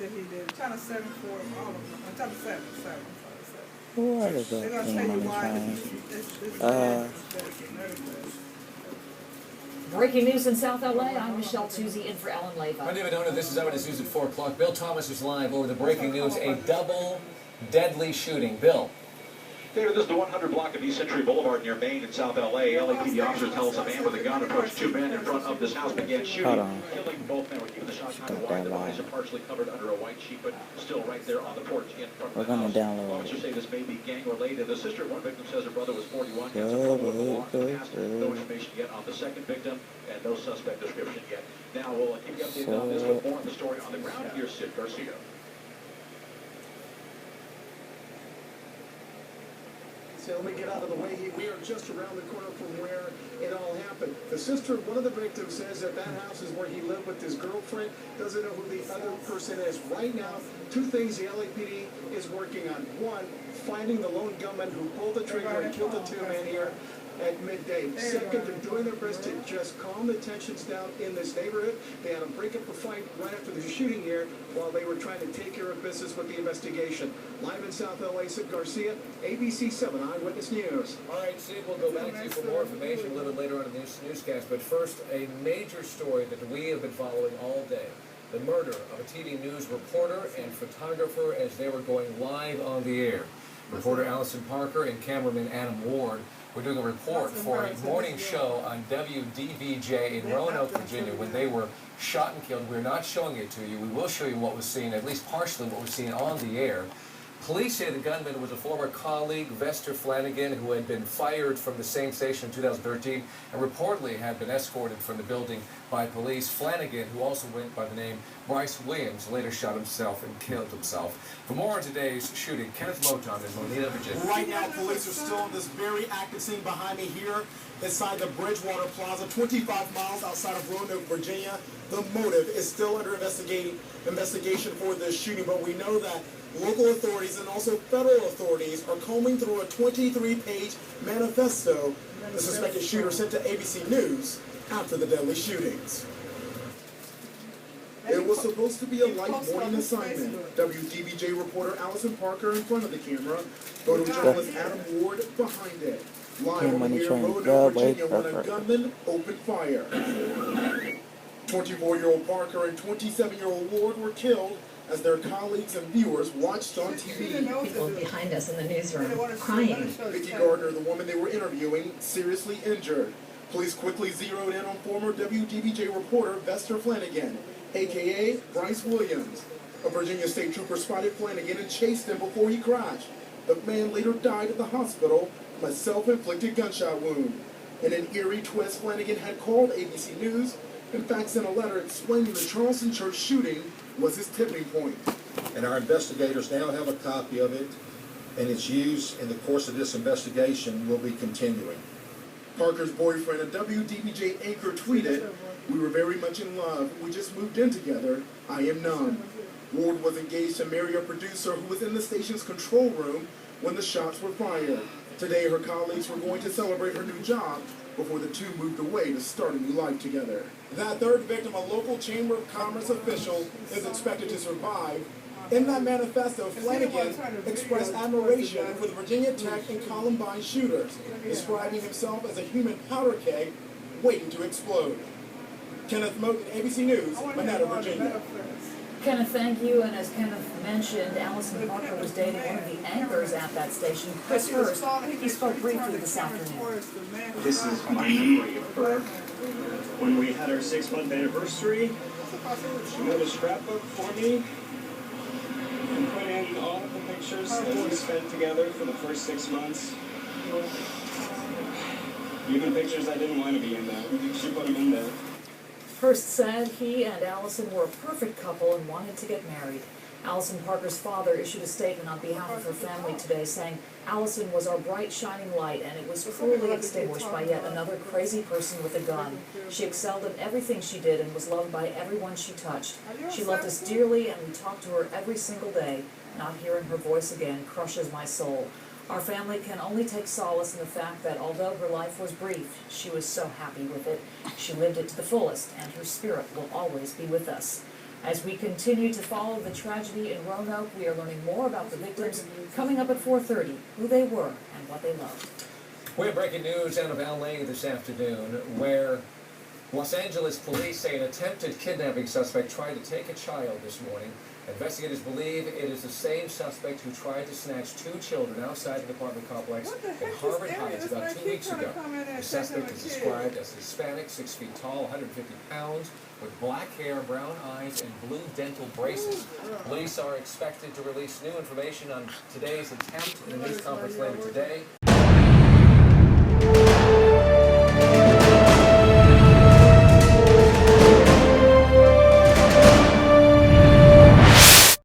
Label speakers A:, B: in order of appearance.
A: that he did. Channel 7 for all of them. Channel 7, 7.
B: What is
A: They're
B: that
A: going to
B: thing
A: tell
B: on
A: you
B: the
A: why
B: train?
A: it's bad.
C: Breaking news in South LA, I'm Michelle Tuzzi in for Ellen Leva.
D: I'm David Donut. This is Eyewitness News at 4 o'clock. Bill Thomas is live over the breaking news, a double deadly shooting. Bill.
E: David, this is the 100 block of East Century Boulevard near Maine in South LA. LAPD officers tell us a man with a gun approached two men in front of this house, began shooting, killing both men. We're keeping the shots kind of wide. The bodies are partially covered under a white sheet, but still right there on the porch in front of the house. Officers say this may be gang-related. The sister of one victim says her brother was 41. Had some trouble with the law in the past. No information yet on the second victim, and no suspect description yet. Now we'll keep you updated on this, but more on the story on the ground. Here's Sid Garcia.
F: So let me get out of the way. We are just around the corner from where it all happened. The sister of one of the victims says that that house is where he lived with his girlfriend. Doesn't know who the other person is. Right now, two things the LAPD is working on. One, finding the lone gunman who pulled the trigger and killed the two men here at midday. Second, they're doing their best to just calm the tensions down in this neighborhood. They had to break up a fight right after the shooting here while they were trying to take care of business with the investigation. Live in South LA, Sid Garcia, ABC 7 Eyewitness News.
D: All right, Sid, we'll go back to you for more information a little bit later on in this newscast. But first, a major story that we have been following all day. The murder of a TV news reporter and photographer as they were going live on the air. Reporter Allison Parker and cameraman Adam Ward were doing a report for a morning show on WDVJ in Roanoke, Virginia, when they were shot and killed. We're not showing it to you. We will show you what was seen, at least partially what was seen on the air. Police say the gunman was a former colleague, Vester Flanagan, who had been fired from the same station in 2013 and reportedly had been escorted from the building by police. Flanagan, who also went by the name Bryce Williams, later shot himself and killed himself. For more on today's shooting, Kenneth Moton in Moneta, Virginia.
G: Right now, police are still on this very active scene behind me here inside the Bridgewater Plaza, 25 miles outside of Roanoke, Virginia. The motive is still under investigation for this shooting, but we know that local authorities and also federal authorities are combing through a 23-page manifesto the suspected shooter sent to ABC News after the deadly shootings. It was supposed to be a light morning assignment. WDBJ reporter Allison Parker in front of the camera, photojournalist Adam Ward behind it. Live over here in Roanoke, Virginia, when a gunman opened fire. 24-year-old Parker and 27-year-old Ward were killed as their colleagues and viewers watched on TV.
C: People behind us in the newsroom crying.
F: Vicky Gardner, the woman they were interviewing, seriously injured. Police quickly zeroed in on former WDBJ reporter Vester Flanagan, a.k.a. Bryce Williams. A Virginia state trooper spotted Flanagan and chased him before he crashed. The man later died at the hospital from a self-inflicted gunshot wound. In an eerie twist, Flanagan had called ABC News and faxed in a letter explaining the Charleston church shooting was his tipping point.
H: And our investigators now have a copy of it, and its use in the course of this investigation will be continuing.
F: Parker's boyfriend, a WDBJ anchor, tweeted, "We were very much in love. We just moved in together. I am numb." Ward was engaged to marry a producer who was in the station's control room when the shots were fired. Today, her colleagues were going to celebrate her new job before the two moved away to start a new life together.
G: That third victim, a local Chamber of Commerce official, is expected to survive. In that manifesto, Flanagan expressed admiration for the Virginia Tech and Columbine shooters, describing himself as a human powder keg waiting to explode. Kenneth Moten, ABC News, Moneta, Virginia.
C: Kenneth, thank you. And as Kenneth mentioned, Allison Parker was dating one of the anchors at that station, Chris Hurst. He spoke briefly this afternoon.
I: This is my memory of her. When we had our 6-month anniversary, she made a scrapbook for me and put in all of the pictures that we spent together for the first 6 months. Even pictures I didn't want to be in there. She put them in there.
C: Hurst said he and Allison were a perfect couple and wanted to get married. Allison Parker's father issued a statement on behalf of her family today saying Allison was our bright, shining light, and it was cruelly extinguished by yet another crazy person with a gun. She excelled in everything she did and was loved by everyone she touched. She loved us dearly, and we talked to her every single day. Not hearing her voice again crushes my soul. Our family can only take solace in the fact that although her life was brief, she was so happy with it. She lived it to the fullest, and her spirit will always be with us. As we continue to follow the tragedy in Roanoke, we are learning more about the victims. Coming up at 4:30, who they were and what they loved.
D: We have breaking news out of LA this afternoon, where Los Angeles police say an attempted kidnapping suspect tried to take a child this morning. Investigators believe it is the same suspect who tried to snatch 2 children outside the apartment complex in Harvard Heights about 2 weeks ago. The suspect is described as Hispanic, 6 feet tall, 150 pounds, with black hair, brown eyes, and blue dental braces. Police are expected to release new information on today's attempt in a news conference later today.